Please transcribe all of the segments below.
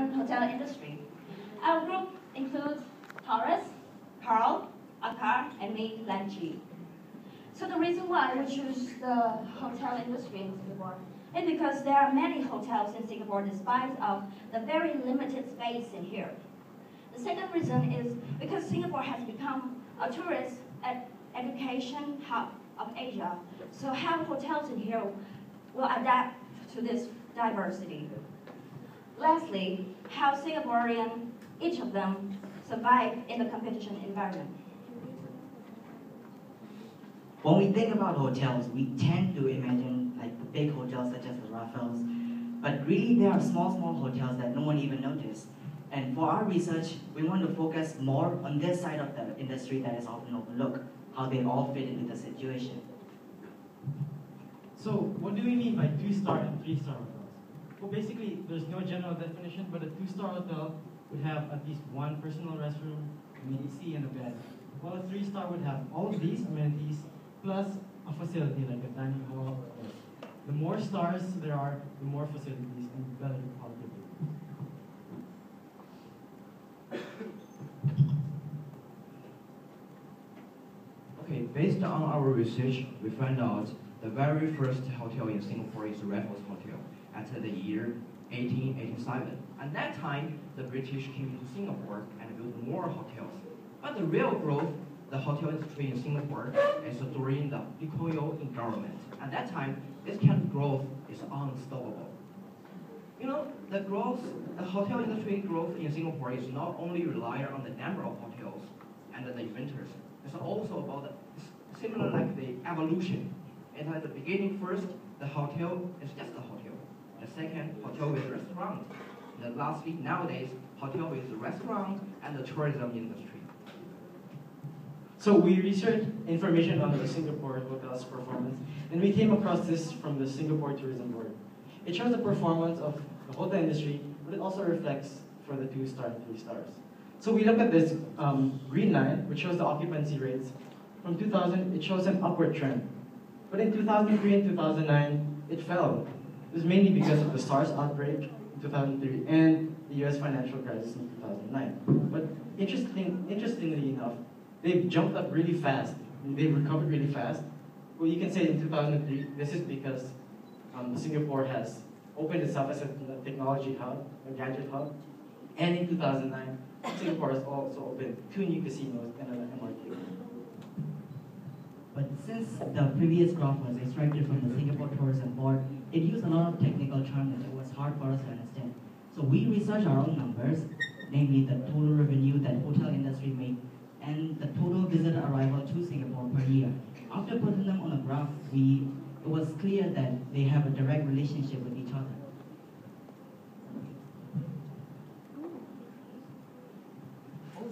Singaporean hotel industry. Our group includes Taurus, Karl, Arkar, and me, Lanchi. So the reason why we choose the hotel industry in Singapore is because there are many hotels in Singapore despite of the very limited space in here. The second reason is because Singapore has become a tourist education hub of Asia. So how hotels in here will adapt to this diversity. Lastly, how Singaporean, each of them, survive in the competition environment. When we think about hotels, we tend to imagine like the big hotels such as the Raffles, but really there are small hotels that no one even noticed. And for our research, we want to focus more on this side of the industry that is often overlooked, how they all fit into the situation. So what do we mean by 2-star and 3-star hotels? Well, basically, there's no general definition, but a 2-star hotel would have at least one personal restroom, an AC, and a bed, while a 3-star would have all of these amenities, plus a facility like a dining hall. The more stars there are, the more facilities and the better the quality of it. Okay, based on our research, we found out the very first hotel in Singapore is Raffles Hotel at the year 1887. At that time, the British came to Singapore and built more hotels. But the real growth, the hotel industry in Singapore is during the Lee government. At that time, this kind of growth is unstoppable. You know, the hotel industry growth in Singapore is not only reliant on the number of hotels and the inventors. It's also about similar like the evolution. And at the beginning, first, the hotel is just a hotel. The second, hotel with restaurant. And lastly, nowadays, hotel with restaurant and the tourism industry. So we researched information on the Singapore hotel's performance, and we came across this from the Singapore Tourism Board. It shows the performance of the hotel industry, but it also reflects for the 2-star and 3 stars. So we look at this green line, which shows the occupancy rates. From 2000, it shows an upward trend. But in 2003 and 2009, it fell. It was mainly because of the SARS outbreak in 2003 and the US financial crisis in 2009. But interestingly enough, they've jumped up really fast. They've recovered really fast. Well, you can say in 2003, this is because Singapore has opened itself as a technology hub, a gadget hub. And in 2009, Singapore has also opened 2 new casinos and an MRT. But since the previous graph was extracted from the Singapore Tourism Board, it used a lot of technical terms that it was hard for us to understand. So we researched our own numbers, namely the total revenue that hotel industry made and the total visitor arrival to Singapore per year. After putting them on a graph, it was clear that they have a direct relationship with each other.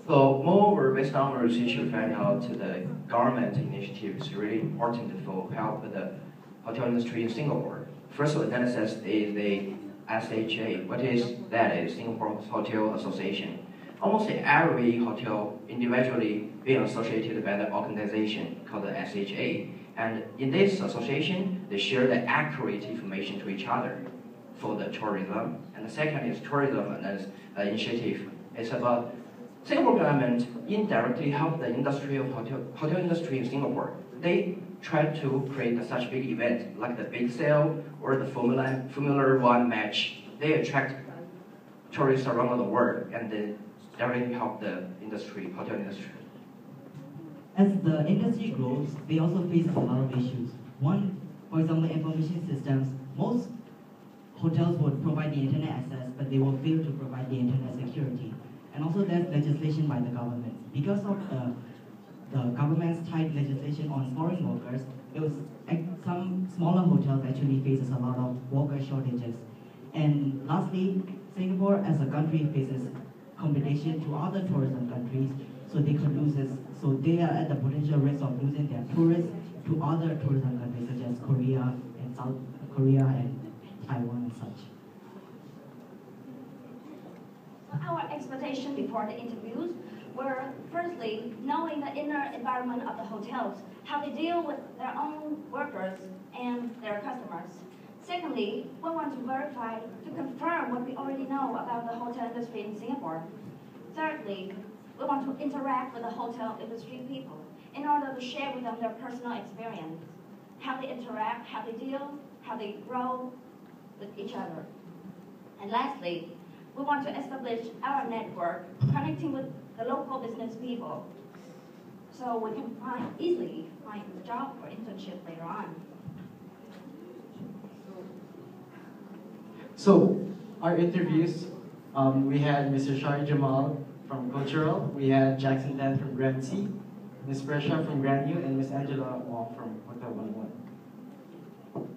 So moreover, based on our research, we found out the government initiative is really important for help the hotel industry in Singapore. First analysis is the s.p.jain. What is that? Is Singapore Hotel Association. Almost every hotel individually being associated by the organization called the s.p.jain. And in this association, they share the accurate information to each other for the tourism. And the second is tourism initiative. It's about Singapore government indirectly help the industry of hotel industry in Singapore. They try to create such big event like the big sale or the Formula 1 match. They attract tourists around the world and they directly help the industry, hotel industry. As the industry grows, they also face a lot of issues. One, for example, information systems. Most hotels would provide the internet access, but they will fail to provide the internet security. And also there's legislation by the government. Because of the government's tight legislation on foreign workers, some smaller hotels actually faces a lot of worker shortages. And lastly, Singapore as a country faces competition to other tourism countries, so they could lose this. So they are at the potential risk of losing their tourists to other tourism countries such as Korea and South Korea and Taiwan and such. Our expectation before the interviews were, firstly, knowing the inner environment of the hotels, how they deal with their own workers and their customers. Secondly, we want to verify, to confirm what we already know about the hotel industry in Singapore. Thirdly, we want to interact with the hotel industry people in order to share with them their personal experience, how they interact, how they deal, how they grow with each other. And lastly, we want to establish our network connecting with the local business people so we can easily find a job or internship later on. So, our interviews, we had Mr. Shari Jamal from Cultural, we had Jackson Tan from Grand C, Ms. Presha from Grand U, and Ms. Angela Wong from Hotel 101.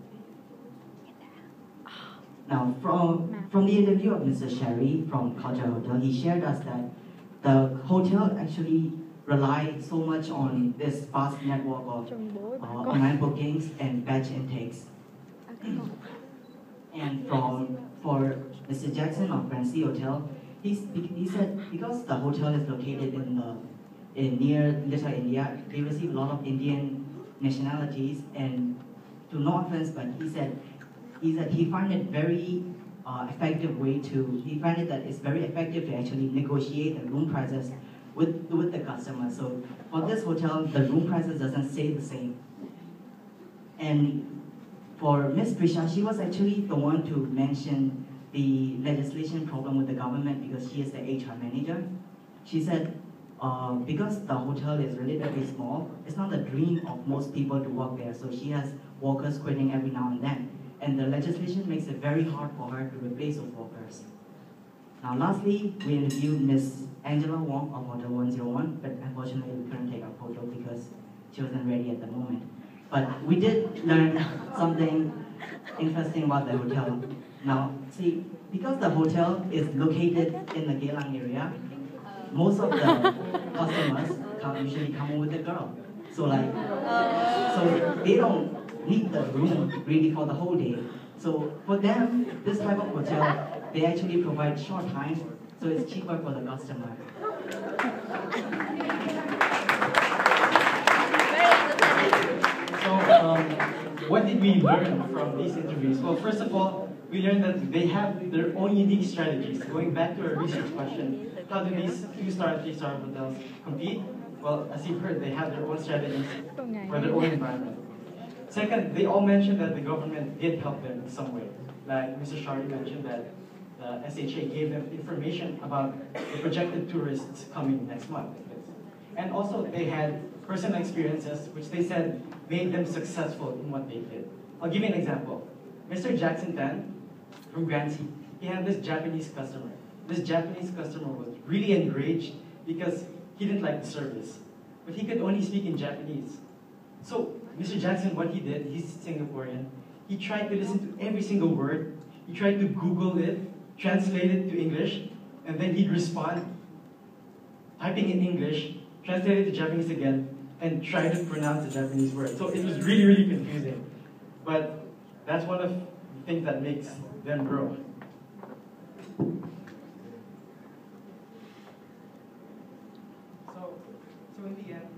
Now, from the interview of Mr. Sherry from Culture Hotel, he shared us that the hotel actually relied so much on this vast network of online bookings and batch intakes. And for Mr. Jackson of Grand C Hotel, he said because the hotel is located in near Little India, they receive a lot of Indian nationalities, and to no offense, but he said he find it very effective way to, he find it that it's very effective to actually negotiate the room prices with the customer. So for this hotel, the room prices doesn't stay the same. And for Ms. Prisha, she was actually the one to mention the legislation problem with the government because she is the HR manager. She said, because the hotel is relatively small, it's not the dream of most people to work there, so she has workers quitting every now and then. And the legislation makes it very hard for her to replace those workers. Now lastly, we interviewed Ms. Angela Wong of Hotel 101, but unfortunately we couldn't take a photo because she wasn't ready at the moment. But we did learn something interesting about the hotel. Now, see, because the hotel is located in the Geylang area, most of the customers usually come with a girl. So so they don't need the room really for the whole day. So for them, this type of hotel, they actually provide short time, so it's cheaper for the customer. So, what did we learn from these interviews? Well, first of all, we learned that they have their own unique strategies. Going back to our research question, how do these 2-star and 3-star hotels compete? Well, as you've heard, they have their own strategies for their own environment. Second, they all mentioned that the government did help them in some way. Like Mr. Shari mentioned that the SHA gave them information about the projected tourists coming next month. And also, they had personal experiences, which they said made them successful in what they did. I'll give you an example. Mr. Jackson Tan from Grand C, he had this Japanese customer. This Japanese customer was really enraged because he didn't like the service, but he could only speak in Japanese. So Mr. Jackson, what he did, he's Singaporean, he tried to listen to every single word, he tried to Google it, translate it to English, and then he'd respond, typing in English, translate it to Japanese again, and try to pronounce the Japanese word. So it was really, really confusing. But that's one of the things that makes them grow. So in the end,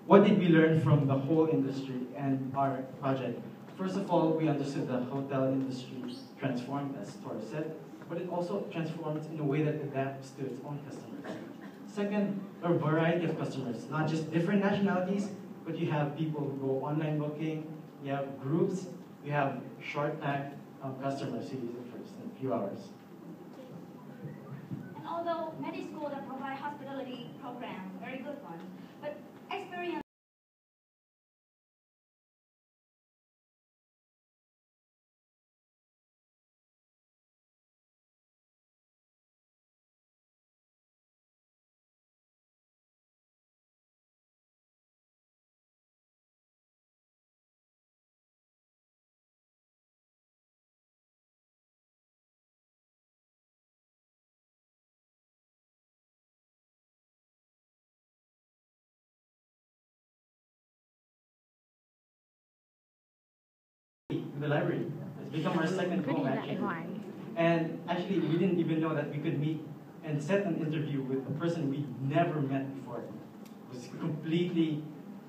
what did we learn from the whole industry and our project? First of all, we understood the hotel industry transformed, as Taurus said, but it also transforms in a way that adapts to its own customers. Second, a variety of customers, not just different nationalities, but you have people who go online booking, you have groups, you have short-time customers who use it for just a few hours. And although many schools that provide hospitality programs, very good ones, but experience In the library. It's become our second home, actually. And actually, we didn't even know that we could meet and set an interview with a person we'd never met before. It was completely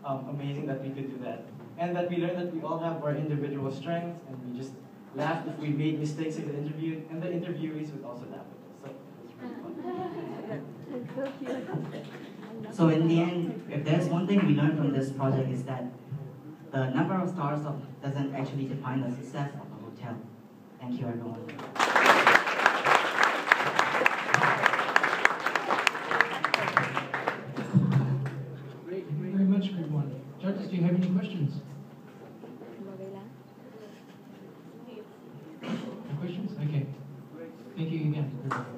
amazing that we could do that. And that we learned that we all have our individual strengths, and we just laughed if we made mistakes in the interview, and the interviewees would also laugh with us. So So in the end, if there's one thing we learned from this project is that the number of stars doesn't actually define the success of a hotel. Thank you, everyone. Great, thank you very much, everyone. Judges, do you have any questions? No questions? Okay. Thank you again.